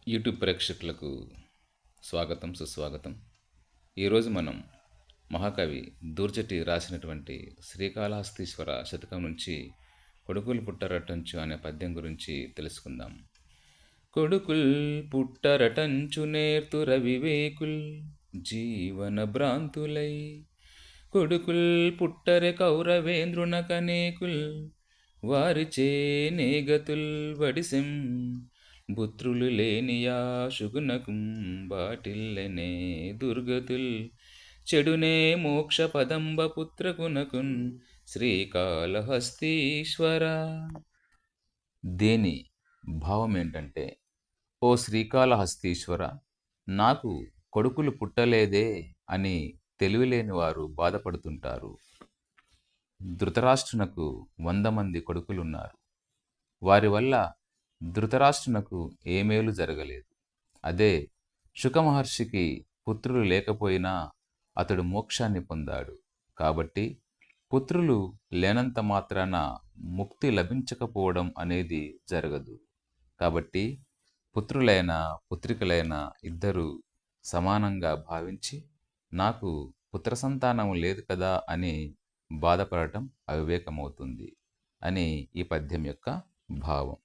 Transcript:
YouTube ప్రేక్షకులకు స్వాగతం సుస్వాగతం. ఈరోజు మనం మహాకవి దూర్జటి రాసినటువంటి శ్రీకాళహస్తీశ్వర శతకం నుంచి కొడుకులు పుట్టరటంచు అనే పద్యం గురించి తెలుసుకుందాం. కొడుకుల్ పుట్టరటంచు నేర్తుర వివేకుల్ జీవన భ్రాంతులై, కొడుకుల్ పుట్టరె కౌరవేంద్రున కనేకుల్ వారిచే నేగతుల్ వడిసెం, పుత్రులు లేనియా శుగునకుం బాటిల్లెనే దుర్గతుల్, చెడునే మోక్ష పదంబ పుత్రకునకున్ శ్రీకాళహస్తీశ్వర. దేని భావం ఏంటంటే, ఓ శ్రీకాళహస్తీశ్వర, నాకు కొడుకులు పుట్టలేదే అని తెలివిలేని వారు బాధపడుతుంటారు. ధృతరాష్ట్రునకు 100 మంది కొడుకులున్నారు. వారి వల్ల ధృతరాష్ట్రునకు ఏ మేలు జరగలేదు. అదే శుకమహర్షికి పుత్రులు లేకపోయినా అతడు మోక్షాన్ని పొందాడు. కాబట్టి పుత్రులు లేనంత మాత్రాన ముక్తి లభించకపోవడం అనేది జరగదు. కాబట్టి పుత్రులైన పుత్రికలైన ఇద్దరూ సమానంగా భావించి, నాకు పుత్ర సంతానం లేదు కదా అని బాధపడటం అవివేకమవుతుంది అని ఈ పద్యం యొక్క భావం.